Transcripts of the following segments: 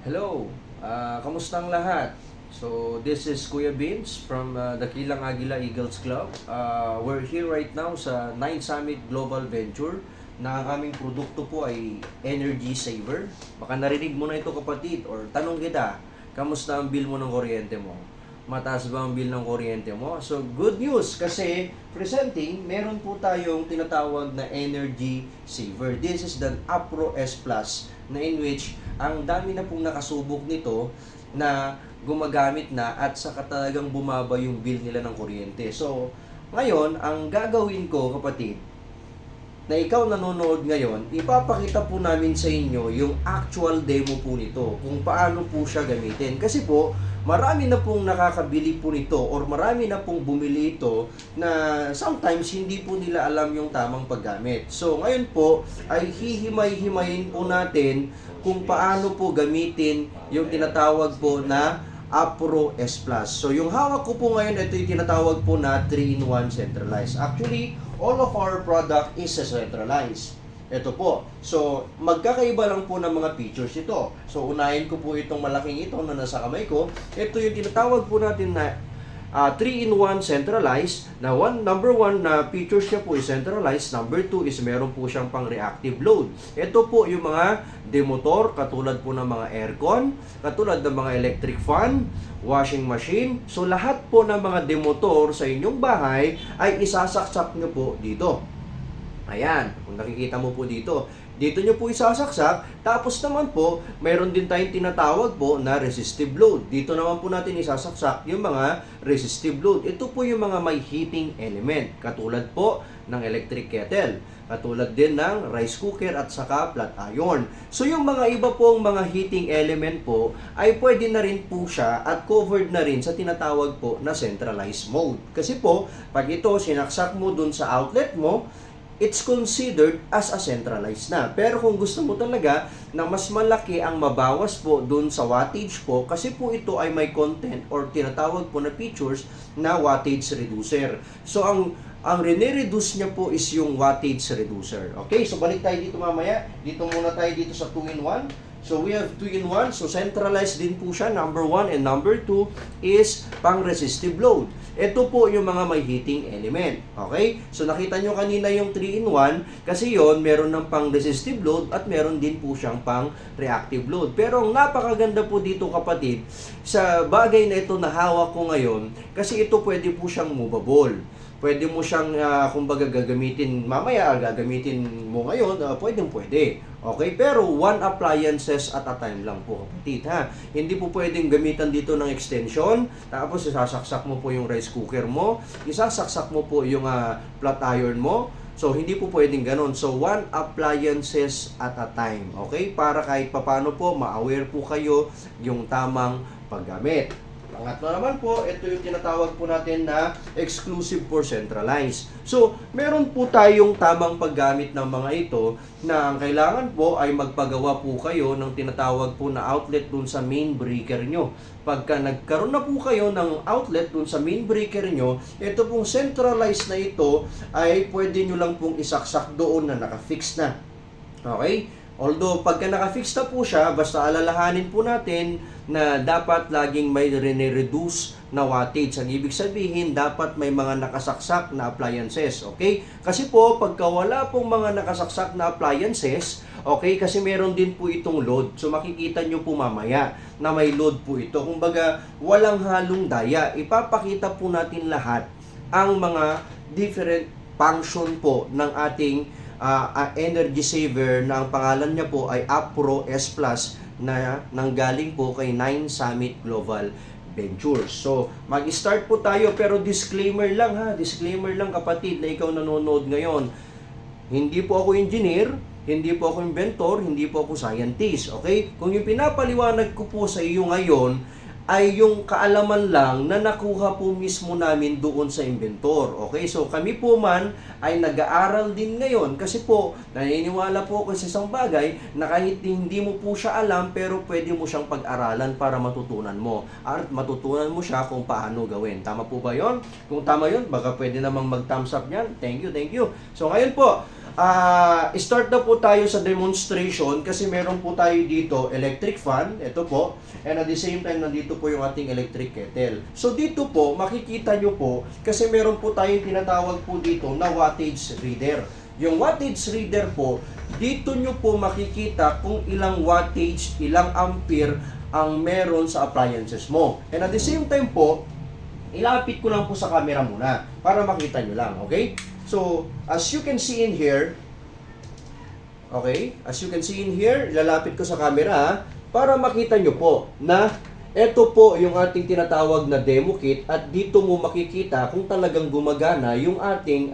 Hello, kamusta ang lahat? So, this is Kuya Vince from Dakilang Agila Eagles Club. We're here right now sa 9 Summit Global Venture na ang aming produkto po ay Energy Saver. Baka narinig mo na ito kapatid or tanong kita, kamusta ang bill mo ng kuryente mo? Mataas ba ang bill ng kuryente mo? So, good news kasi presenting, meron po tayong tinatawag na Energy Saver. This is the Apro S Plus na in which ang dami na pong nakasubok nito na gumagamit na at saka talagang bumaba yung bill nila ng kuryente. So, ngayon, ang gagawin ko kapatid, na ikaw nanonood ngayon, ipapakita po namin sa inyo yung actual demo po nito, kung paano po siya gamitin. Kasi po, marami na pong nakakabili po nito or marami na pong bumili ito na sometimes hindi po nila alam yung tamang paggamit. So, ngayon po ay hihimay-himayin po natin kung paano po gamitin yung tinatawag po na Apro S Plus. So, yung hawak ko po ngayon, ito yung tinatawag po na 3-in-1 centralized. Actually, all of our product is centralized. Ito po. So, magkakaiba lang po ng mga features ito. So, unahin ko po itong malaking ito na nasa kamay ko. Ito yung tinatawag po natin na 3-in-1 centralized na number 1 na features niya po is centralized. Number 2 is meron po siyang pang reactive load. Ito po yung mga demotor katulad po ng mga aircon, katulad ng mga electric fan, washing machine. So lahat po ng mga demotor sa inyong bahay ay isasaksak nyo po dito. Ayan, kung nakikita mo po dito. Dito nyo po isasaksak. Tapos naman po, mayroon din tayong tinatawag po na resistive load. Dito naman po natin isasaksak yung mga resistive load. Ito po yung mga may heating element. Katulad po ng electric kettle. Katulad din ng rice cooker at saka flat iron. So yung mga iba pong mga heating element po ay pwede na rin po siya at covered na rin sa tinatawag po na centralized mode. Kasi po, pag ito sinaksak mo dun sa outlet mo, it's considered as a centralized na. Pero kung gusto mo talaga na mas malaki ang mabawas po dun sa wattage po, kasi po ito ay may content or tinatawag po na features na wattage reducer. So ang rene-reduce niya po is yung wattage reducer. Okay, so balik tayo dito mamaya. Dito muna tayo dito sa 2-in-1. So we have 2-in-1. So centralized din po siya, number 1. And number 2 is pang resistive load. Ito po yung mga may heating element. Okay? So nakita nyo kanina yung 3-in-1 kasi yon meron ng pang resistive load at meron din po siyang pang reactive load. Pero ang napakaganda po dito kapatid sa bagay na ito na hawak ko ngayon kasi ito pwede po siyang movable. Pwede mo siyang, kumbaga, gagamitin mamaya, gagamitin mo ngayon, pwede. Okay? Pero one appliances at a time lang po, kapatid, ha? Hindi po pwedeng gamitan dito ng extension, tapos isasaksak mo po yung rice cooker mo, isasaksak mo po yung flat iron mo. So, hindi po pwedeng ganun. So, one appliances at a time. Okay? Para kahit papano po, ma-aware po kayo yung tamang paggamit. Pangatlo naman po, ito yung tinatawag po natin na exclusive for centralized. So, meron po tayong tamang paggamit ng mga ito na ang kailangan po ay magpagawa po kayo ng tinatawag po na outlet dun sa main breaker nyo. Pagka nagkaroon na po kayo ng outlet dun sa main breaker nyo, ito pong centralized na ito ay pwede nyo lang pong isaksak doon na nakafix na. Okay? Although, pagka nakafix na po siya, basta alalahanin po natin na dapat laging may rene-reduce na wattage. Ang ibig sabihin, dapat may mga nakasaksak na appliances. Okay? Kasi po, pagka wala pong mga nakasaksak na appliances, okay, kasi meron din po itong load. So, makikita nyo po mamaya na may load po ito. Kumbaga, walang halong daya. Ipapakita po natin lahat ang mga different function po ng ating energy saver na ang pangalan niya po ay Apro S Plus na nanggaling po kay 9 Summit Global Ventures. So, mag-start po tayo pero disclaimer lang ha, disclaimer lang kapatid na ikaw nanonood ngayon. Hindi po ako engineer, hindi po ako inventor, hindi po ako scientist, okay? Kung yung pinapaliwanag ko po sa iyo ngayon ay yung kaalaman lang na nakuha po mismo namin doon sa inventor. Okay, so kami po man ay nag-aaral din ngayon kasi po naniniwala po ako sa isang bagay na kahit hindi mo po siya alam pero pwede mo siyang pag-aralan para matutunan mo. At matutunan mo siya kung paano gawin. Tama po ba yon? Kung tama yon, baka pwede namang mag-thumbs up niyan. Thank you, thank you. So ngayon po, start na po tayo sa demonstration kasi meron po tayo dito electric fan, ito po, and at the same time nandito po yung ating electric kettle. So dito po, makikita nyo po, kasi meron po tayong tinatawag po dito na wattage reader. Yung wattage reader po, dito nyo po makikita kung ilang wattage, ilang ampere ang meron sa appliances mo. And at the same time po, ilapit ko lang po sa camera muna para makita nyo lang, okay? So, as you can see in here, okay, as you can see in here, lalapit ko sa camera para makita nyo po na ito po yung ating tinatawag na demo kit at dito mo makikita kung talagang gumagana yung ating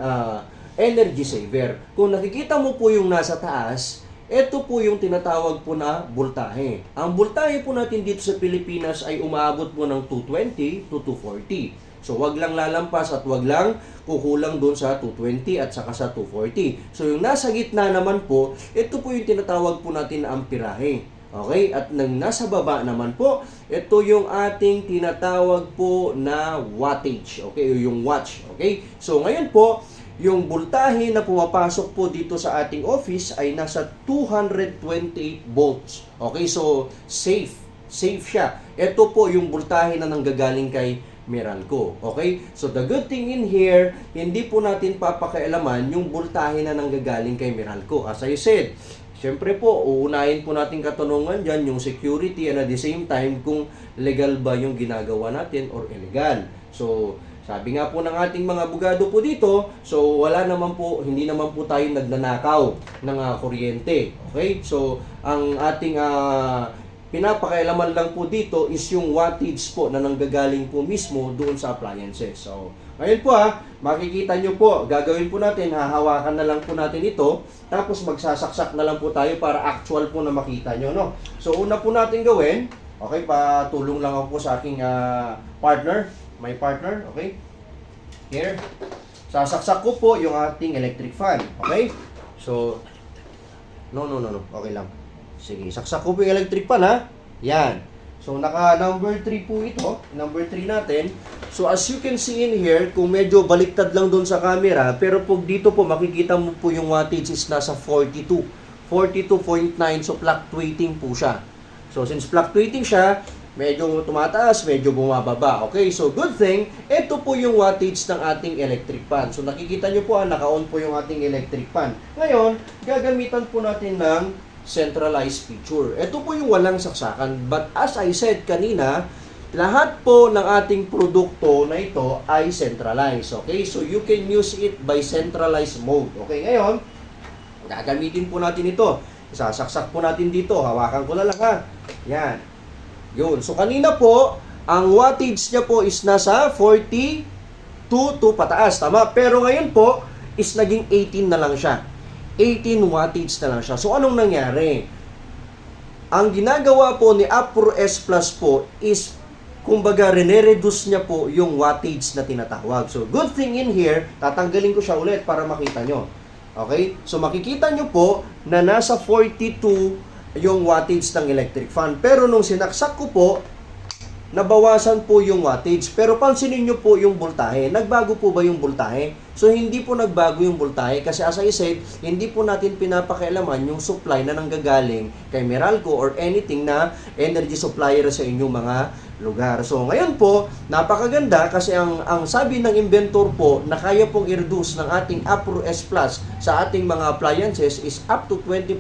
energy saver. Kung nakikita mo po yung nasa taas, ito po yung tinatawag po na voltahe. Ang voltahe po natin dito sa Pilipinas ay umaabot po ng 220 to 240. So, wag lang lalampas at wag lang kukulang doon sa 220 at saka sa 240. So, yung nasa gitna naman po, ito po yung tinatawag po natin na amperahe. Okay? At nang nasa baba naman po, ito yung ating tinatawag po na wattage. Okay? O yung watch. Okay? So, ngayon po, yung voltahe na pumapasok po dito sa ating office ay nasa 228 volts. Okay? So, safe. Safe siya. Ito po yung voltahe na nanggagaling kay Meralco. Okay? So, the good thing in here, hindi po natin papakailaman yung voltahe na nanggagaling kay Meralco. As I said, syempre po, uunahin po natin katanungan dyan, yung security and at the same time, kung legal ba yung ginagawa natin or illegal. So, sabi nga po ng ating mga abogado po dito, so wala naman po, hindi naman po tayo nagnanakaw ng kuryente. Okay? So, ang ating pinapakailaman lang po dito is yung wattage po na nanggagaling po mismo doon sa appliances. So, ngayon po makikita nyo po, gagawin po natin, hahawakan na lang po natin ito, tapos magsasaksak na lang po tayo para actual po na makita nyo, no? So, una po natin gawin, okay, patulong lang ako po sa aking partner, my partner, okay? Here, sasaksak ko po yung ating electric fan, okay? So, no, okay lang. Sige, saksak ko po yung electric fan, Yan. So, naka number 3 po ito. Number 3 natin. So, as you can see in here, kung medyo baliktad lang doon sa camera, pero pag dito po, makikita mo po yung wattage is nasa 42. 42.9. So, fluctuating po siya. So, since fluctuating siya, medyo tumataas, medyo bumababa. Okay? So, good thing, ito po yung wattage ng ating electric fan. So, nakikita nyo po, naka-on po yung ating electric fan. Ngayon, gagamitan po natin ng centralized feature. Ito po yung walang saksakan. But as I said kanina, lahat po ng ating produkto na ito ay centralized. Okay? So, you can use it by centralized mode. Okay? Ngayon, gagamitin po natin ito. Sasaksak po natin dito. Hawakan ko na lang, Yan. Yun. So, kanina po, ang wattage niya po is nasa 42 to pataas. Tama? Pero ngayon po, is naging 18 na lang siya. 18 wattage na lang siya. So, anong nangyari? Ang ginagawa po ni Apro S Plus po is, kumbaga, rene-reduce niya po yung wattage na tinatawag. So, good thing in here, tatanggalin ko siya ulit para makita nyo. Okay? So, makikita nyo po na nasa 42 yung wattage ng electric fan. Pero nung sinaksak ko po, nabawasan po yung wattage. Pero pansinin nyo po yung voltahe. Nagbago po ba yung voltahe? So, hindi po nagbago yung voltahe kasi as I said, hindi po natin pinapakailaman yung supply na nanggagaling kay Meralco or anything na energy supplier sa inyong mga lugar. So, ngayon po, napakaganda kasi ang sabi ng inventor po na kaya pong i-reduce ng ating Apro S Plus sa ating mga appliances is up to 20%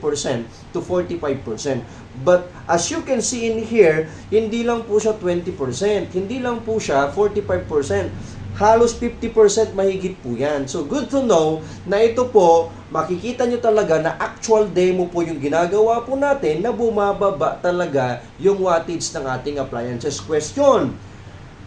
to 45%. But as you can see in here, hindi lang po siya 20%, hindi lang po siya 45%. Halos 50% mahigit po yan. So, good to know na ito po, makikita nyo talaga na actual demo po yung ginagawa po natin na bumababa talaga yung wattage ng ating appliances. Question,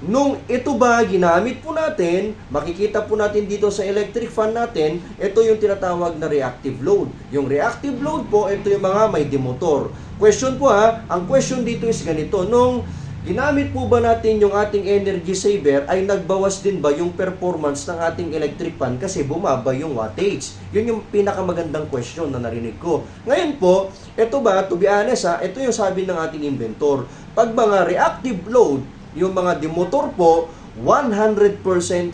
nung ito ba ginamit po natin, makikita po natin dito sa electric fan natin, ito yung tinatawag na reactive load. Yung reactive load po, ito yung mga may demotor. Question po ang question dito is ganito, nung ginamit po ba natin yung ating energy saver ay nagbawas din ba yung performance ng ating electric fan kasi bumaba yung wattage? Yun yung pinakamagandang question na narinig ko. Ngayon po, ito ba, to be honest ito yung sabi ng ating inventor. Pag mga reactive load, yung mga demotor po, 100%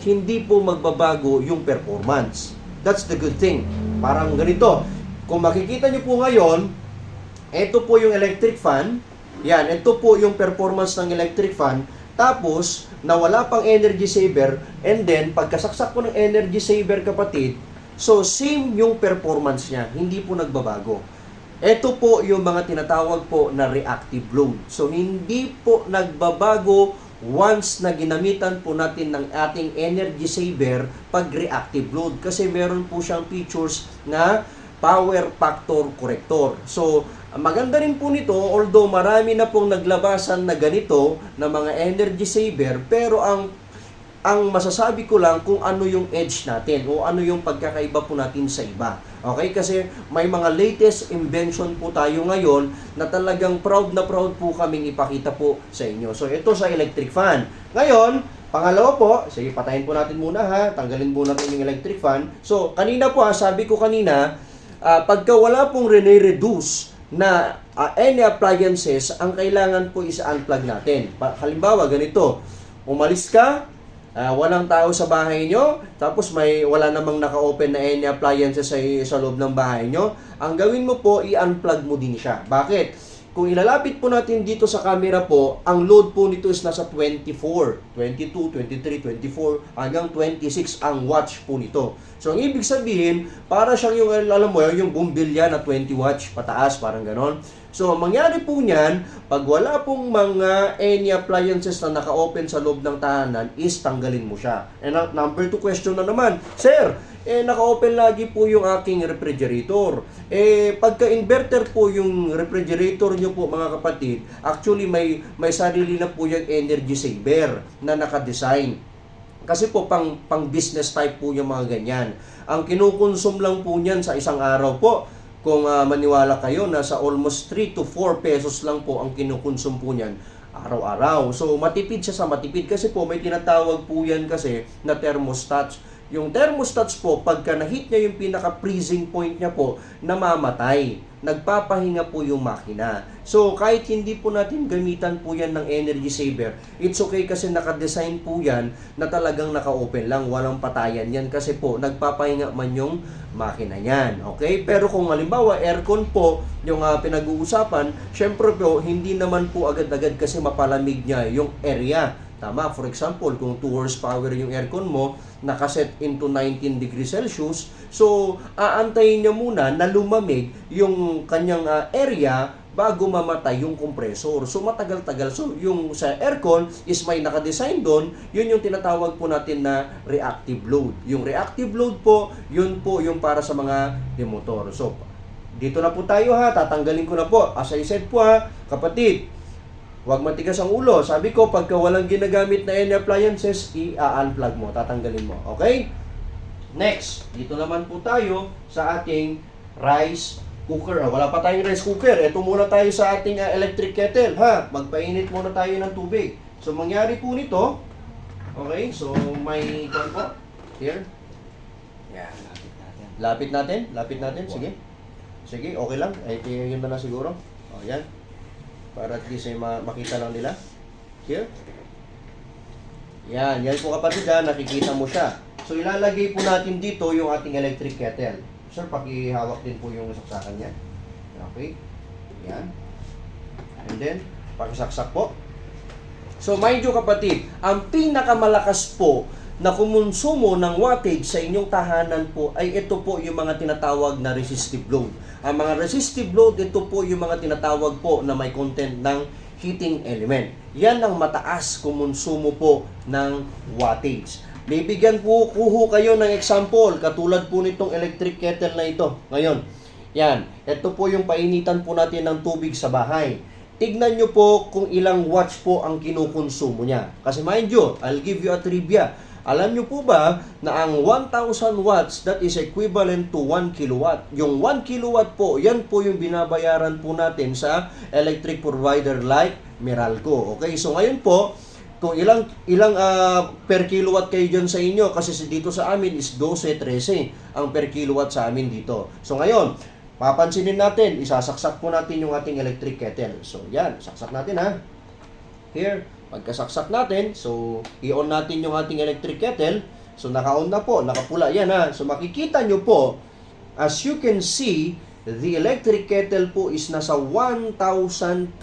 hindi po magbabago yung performance. That's the good thing. Parang ganito. Kung makikita nyo po ngayon, ito po yung electric fan. Yan, ito po yung performance ng electric fan. Tapos, nawala pang energy saver. And then, pagkasaksak ko ng energy saver, kapatid, so same yung performance niya. Hindi po nagbabago. Ito po yung mga tinatawag po na reactive load. So, hindi po nagbabago once na ginamitan po natin ng ating energy saver pag reactive load. Kasi meron po siyang features na power factor corrector. So, maganda rin po nito, although marami na pong naglabasan na ganito na mga energy saver, pero ang masasabi ko lang kung ano yung edge natin o ano yung pagkakaiba po natin sa iba. Okay? Kasi may mga latest invention po tayo ngayon na talagang proud na proud po kaming ipakita po sa inyo. So, ito sa electric fan. Ngayon, pangalawa po, sige, patayin po natin muna ha. Tanggalin po natin yung electric fan. So, kanina po sabi ko kanina, pagka wala pong reduce na any appliances, ang kailangan po is unplug natin. Halimbawa, ganito, umalis ka, walang tao sa bahay nyo, tapos wala namang naka-open na any appliances sa loob ng bahay nyo, ang gawin mo po, i-unplug mo din siya. Bakit? Kung ilalapit po natin dito sa camera po, ang load po nito is nasa 24, 22, 23, 24, hanggang 26 ang watch po nito. So, ang ibig sabihin, para siyang yung, alam mo, yung bumbilya na 20 watts pataas, parang ganon. So, mangyari po niyan, pag wala pong mga any appliances na naka-open sa loob ng tahanan, is tanggalin mo siya. And number 2 question na naman, Sir, naka-open lagi po yung aking refrigerator. Pagka-inverter po yung refrigerator nyo po, mga kapatid, actually may sarili na po yung energy saver na naka-design. Kasi po pang business type po yung mga ganyan. Ang kinukonsume lang po niyan sa isang araw po, kung maniwala kayo, nasa almost 3 to 4 pesos lang po ang kinukonsume po niyan araw-araw. So, matipid siya sa matipid kasi po may tinatawag po yan kasi na thermostats. Yung thermostats po, pagka na-hit niya yung pinaka-freezing point niya po, namamatay. Nagpapahinga po yung makina. So, kahit hindi po natin gamitan po yan ng energy saver, it's okay kasi naka-design po yan na talagang naka-open lang, walang patayan yan kasi po, nagpapahinga man yung makina yan. Okay? Pero kung halimbawa, aircon po, yung pinag-uusapan, syempre po, hindi naman po agad-agad kasi mapalamig niya yung area. Tama, for example, kung 2 horsepower yung aircon mo, nakaset into 19 degrees Celsius, so aantayin niya muna na lumamig yung kanyang area bago mamatay yung compressor. So matagal-tagal. So yung sa aircon is may nakadesign doon, yun yung tinatawag po natin na reactive load. Yung reactive load po, yun po yung para sa mga demotor. So dito na po tayo ha, tatanggalin ko na po. As I said po ha, kapatid, huwag matigas ang ulo. Sabi ko, pagka walang ginagamit na any appliances, i-unplug mo, tatanggalin mo. Okay? Next, dito naman po tayo sa ating rice cooker. Wala pa tayong rice cooker. Ito muna tayo sa ating electric kettle. Ha? Magpainit muna tayo ng tubig. So, mangyari po nito. Okay? So, may ito po. Here. Yan. Lapit natin. Lapit natin. Sige. Sige, okay lang. Ay, yun na lang siguro. O, yan. Para at least ay makita lang nila. Here. Yan. Yan po kapatid ha. Nakikita mo siya. So, ilalagay po natin dito yung ating electric kettle. Sir, pakihawak din po yung saksakan niya. Okay. Yan. And then, pakisaksak po. So, mind you kapatid, ang pinakamalakas po na kumonsumo ng wattage sa inyong tahanan po ay ito po yung mga tinatawag na resistive load. Ang mga resistive load, ito po yung mga tinatawag po na may content ng heating element. Yan ang mataas kumonsumo po ng wattage. Bibigyan po kayo ng example, katulad po nitong electric kettle na ito. Ngayon, yan. Ito po yung painitan po natin ng tubig sa bahay. Tignan nyo po kung ilang watts po ang kinukonsumo niya. Kasi mind you, I'll give you a trivia. Alam nyo po ba na ang 1,000 watts, that is equivalent to 1 kilowatt. Yung 1 kilowatt po, yan po yung binabayaran po natin sa electric provider like Meralco. Okay, so ngayon po, kung ilang per kilowatt kayo dyan sa inyo, kasi dito sa amin is 12-13 ang per kilowatt sa amin dito. So ngayon, papansinin natin, isasaksak po natin yung ating electric kettle. So yan, saksak natin ha. Here, pagkasaksak natin, so i-on natin yung ating electric kettle. So naka-on na po, nakapula yan ha. So makikita nyo po, as you can see, the electric kettle po is nasa 1,369.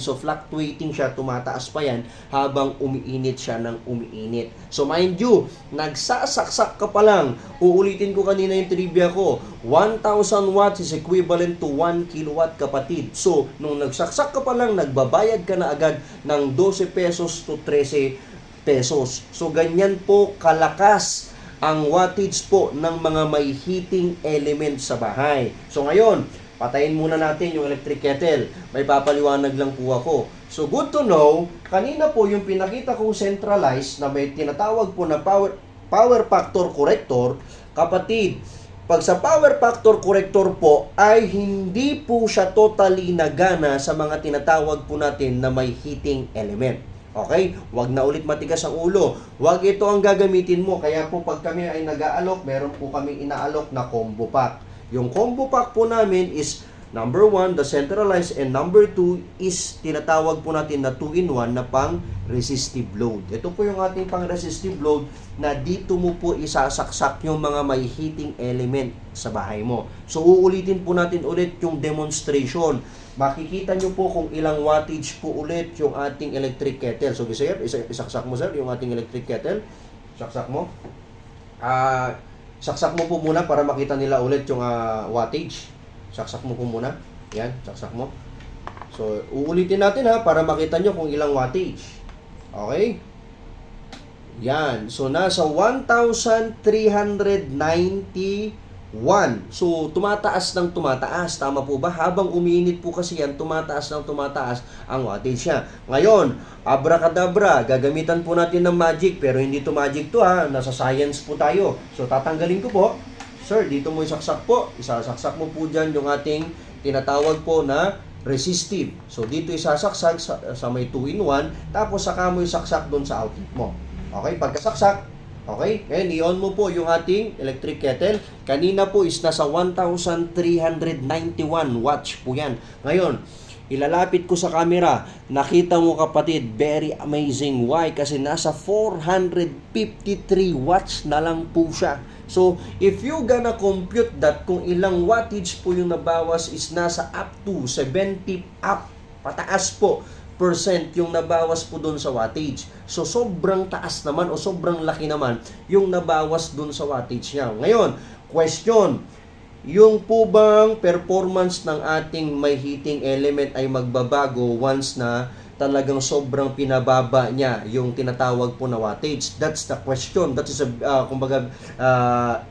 So fluctuating siya, tumataas pa yan habang umiinit siya ng umiinit. So mind you, nagsasaksak ka pa lang. Uulitin ko kanina yung trivia ko. 1,000 watts is equivalent to 1 kilowatt, kapatid. So nung nagsaksak ka pa lang, nagbabayad ka na agad ng 12 pesos to 13 pesos. So ganyan po kalakas ang wattage po ng mga may heating element sa bahay. So ngayon, patayin muna natin yung electric kettle. May papaliwanag lang po ako. So good to know, kanina po yung pinakita kong centralized na may tinatawag po na power factor corrector, kapatid, pag sa power factor corrector po ay hindi po siya totally nagana sa mga tinatawag po natin na may heating element. Okay? Huwag na ulit matigas ang ulo. Huwag ito ang gagamitin mo. Kaya po pag kami ay nag-aalok, meron po kaming inaalok na combo pack. Yung combo pack po namin is number 1, the centralized, and number 2 is tinatawag po natin na 2-in-1 na pang resistive load. Ito po yung ating pang resistive load na dito mo po isasaksak yung mga may heating element sa bahay mo. So uulitin po natin ulit yung demonstration. Makikita nyo po kung ilang wattage po ulit yung ating electric kettle. So sir, isaksak mo sir yung ating electric kettle. Saksak mo. Saksak mo po muna para makita nila ulit yung wattage. Saksak mo po muna. Yan, saksak mo. So uulitin natin ha para makita nyo kung ilang wattage. Okay? Yan. So nasa 1,391. So, tumataas ng tumataas. Tama po ba? Habang umiinit po kasi yan, tumataas ng tumataas ang wattage niya. Ngayon, abracadabra, gagamitan po natin ng magic. Pero hindi to magic to ha. Nasa science po tayo. So, tatanggalin ko po. Sir, dito mo isaksak po. Isasaksak mo po dyan yung ating tinatawag po na resistive. So, dito isasaksak sa may 2-in-1. Tapos, saka mo isaksak doon sa outlet mo. Okay? Pagkasaksak, okay, ngayon i-on mo po yung ating electric kettle. Kanina po is nasa 1,391 watts po yan. Ngayon, ilalapit ko sa camera. Nakita mo kapatid, very amazing. Why? Kasi nasa 453 watts na lang po siya. So, if you gonna compute that, kung ilang wattage po yung nabawas is nasa up to 70 up, pataas po, percent yung nabawas po doon sa wattage. So, sobrang taas naman o sobrang laki naman yung nabawas doon sa wattage niya. Ngayon, question, yung po bang performance ng ating may heating element ay magbabago once na talagang sobrang pinababa niya yung tinatawag po na wattage? That's the question. That is a,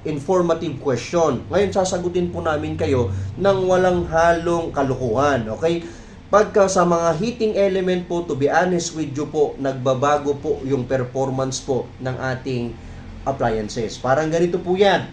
informative question. Ngayon, sasagutin po namin kayo ng walang halong kalukuhan. Okay? Pagka sa mga heating element po, to be honest with you po, nagbabago po yung performance po ng ating appliances. Parang ganito po yan.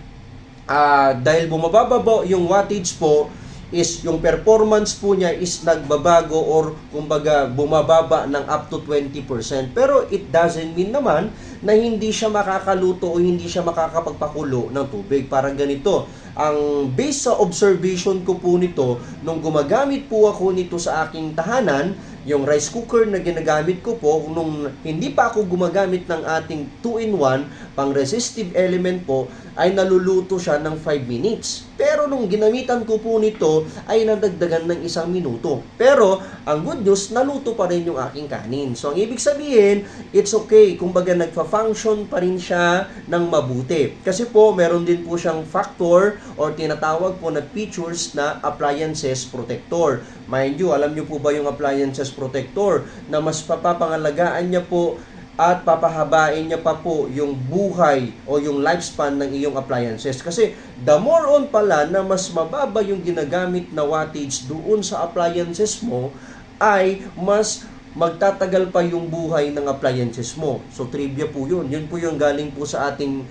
Dahil bumababa yung wattage po, is yung performance po niya is nagbabago or kumbaga bumababa ng up to 20%. Pero it doesn't mean naman na hindi siya makakaluto o hindi siya makakapagpakulo ng tubig. Parang ganito. Ang based sa observation ko po nito, nung gumagamit po ako nito sa aking tahanan, yung rice cooker na ginagamit ko po, nung hindi pa ako gumagamit ng ating 2-in-1, pang resistive element po, ay naluluto siya ng 5 minutes. Pero nung ginamitan ko po nito, ay nadagdagan ng 1 minuto. Pero, ang good news, naluto pa rin yung aking kanin. So, ang ibig sabihin, it's okay. Kumbaga, nagfa-function pa rin siya ng mabuti. Kasi po, meron din po siyang factor or tinatawag po na features na appliances protector. Mind you, alam nyo po ba yung appliances protector na mas papapangalagaan niya po at papahabain niya pa po yung buhay o yung lifespan ng iyong appliances. Kasi the more on pala na mas mababa yung ginagamit na wattage doon sa appliances mo, ay mas magtatagal pa yung buhay ng appliances mo. So trivia po yun. Yun po yung galing po sa ating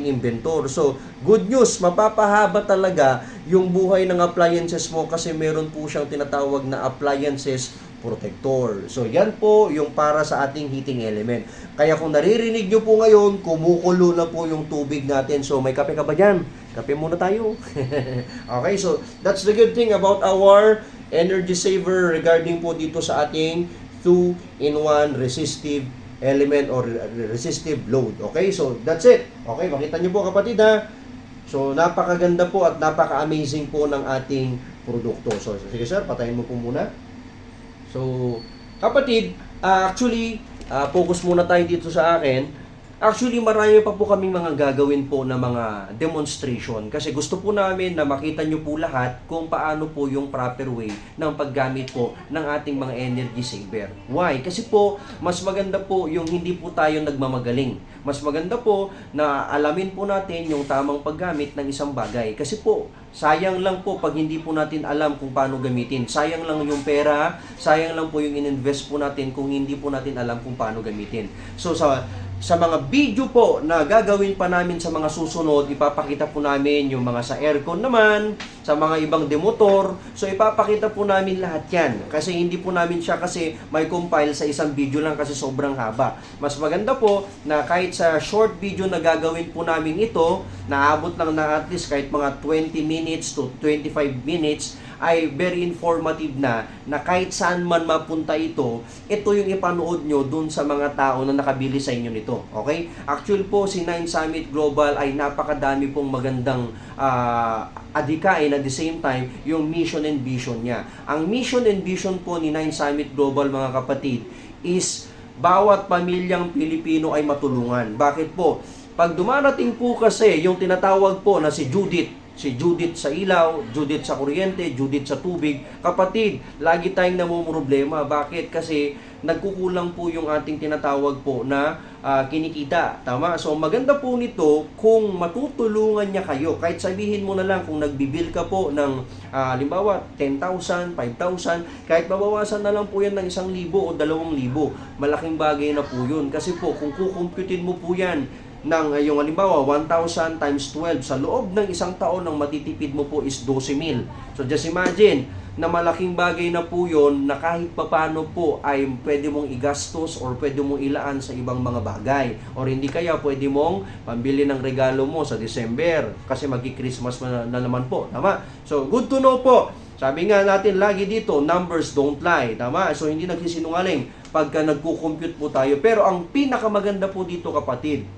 inventor. So good news, mapapahaba talaga yung buhay ng appliances mo kasi meron po siyang tinatawag na appliances protector. So yan po yung para sa ating heating element. Kaya kung naririnig nyo po ngayon, kumukulo na po yung tubig natin. So may kape ka ba dyan? Kape muna tayo. Okay, so that's the good thing about our energy saver regarding po dito sa ating 2-in-1 resistive element or resistive load. Okay, so that's it. Okay, makita nyo po kapatid ha. So napakaganda po at napaka-amazing po ng ating produkto. So sige sir, patayin mo po muna. So, kapatid, actually, focus muna tayo dito sa akin. Actually, marami pa po kaming mga gagawin po na mga demonstration kasi gusto po namin na makita nyo po lahat kung paano po yung proper way ng paggamit po ng ating mga energy saver. Why? Kasi po, mas maganda po yung hindi po tayo nagmamagaling. Mas maganda po na alamin po natin yung tamang paggamit ng isang bagay. Kasi po, sayang lang po pag hindi po natin alam kung paano gamitin. Sayang lang yung pera, sayang lang po yung ininvest po natin kung hindi po natin alam kung paano gamitin. So, sa mga video po na gagawin pa namin sa mga susunod, ipapakita po namin yung mga sa aircon naman, sa mga ibang demotor. So ipapakita po namin lahat yan. Kasi hindi po namin siya kasi may compile sa isang video lang kasi sobrang haba. Mas maganda po na kahit sa short video na gagawin po namin ito, naabot lang na at least kahit mga 20 minutes to 25 minutes, ay very informative na kahit saan man mapunta ito yung ipanood nyo dun sa mga tao na nakabili sa inyo nito. Okay? Actually po, si Nine Summit Global ay napakadami pong magandang adikain at the same time, yung mission and vision niya. Ang mission and vision po ni Nine Summit Global, mga kapatid, is bawat pamilyang Pilipino ay matulungan. Bakit po? Pag dumarating po kasi yung tinatawag po na si Judith sa ilaw, Judith sa kuryente, Judith sa tubig. Kapatid, lagi tayong namumroblema. Bakit? Kasi nagkukulang po yung ating tinatawag po na kinikita. Tama? So maganda po nito kung matutulungan niya kayo. Kahit sabihin mo na lang kung nagbibil ka po ng halimbawa 10,000, 5,000, kahit mabawasan na lang po yan ng 1,000 o 2,000, malaking bagay na po yun. Kasi po kung kukumputin mo po yan ng yung halimbawa 1,000 times 12 sa loob ng isang taon, ang matitipid mo po is 12,000. So just imagine na malaking bagay na po yun na kahit papano po ay pwede mong igastos or pwede mong ilaan sa ibang mga bagay. Or hindi kaya pwede mong pambili ng regalo mo sa December kasi magki-Christmas na naman po. Tama? So good to know po. Sabi nga natin lagi dito, numbers don't lie. Tama? So hindi nagsisinungaling pagka nagko-compute po tayo. Pero ang pinakamaganda po dito kapatid,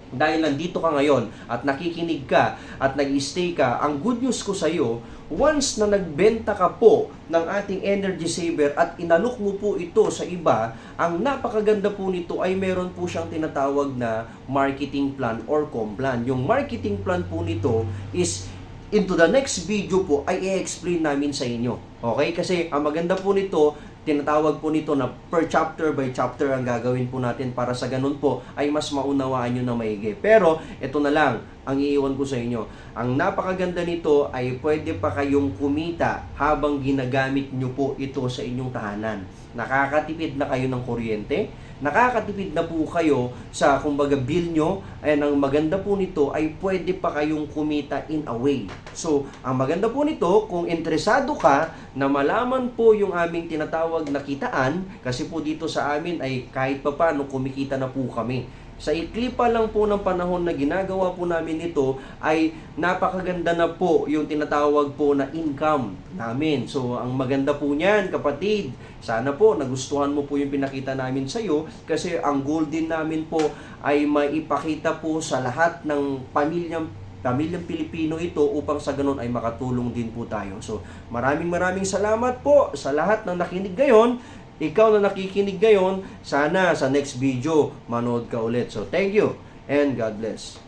dahil nandito ka ngayon at nakikinig ka at nag-stay ka, ang good news ko sa iyo, once na nagbenta ka po ng ating energy saver at inalok mo po ito sa iba, ang napakaganda po nito ay meron po siyang tinatawag na marketing plan or complan. Yung marketing plan po nito is into the next video po ay i-explain namin sa inyo. Okay? Kasi ang maganda po nito, tinatawag po nito na per chapter by chapter ang gagawin po natin para sa ganun po ay mas maunawaan nyo na maigi. Pero ito na lang ang iiwan ko sa inyo. Ang napakaganda nito ay pwede pa kayong kumita habang ginagamit nyo po ito sa inyong tahanan. Nakakatipid na kayo ng kuryente, nakakatipid na po kayo sa kumbaga bill nyo, and ang maganda po nito ay pwede pa kayong kumita in a way. So, ang maganda po nito, kung interesado ka na malaman po yung aming tinatawag na kitaan, kasi po dito sa amin ay kahit pa paano kumikita na po kami. Sa ikli pa lang po ng panahon na ginagawa po namin ito ay napakaganda na po yung tinatawag po na income namin. So ang maganda po niyan kapatid, sana po nagustuhan mo po yung pinakita namin sa iyo kasi ang goal din namin po ay maipakita po sa lahat ng pamilyang Pilipino ito upang sa ganun ay makatulong din po tayo. So maraming salamat po sa lahat ng nakinig ngayon. Ikaw na nakikinig ngayon, sana sa next video manood ka ulit. So thank you and God bless.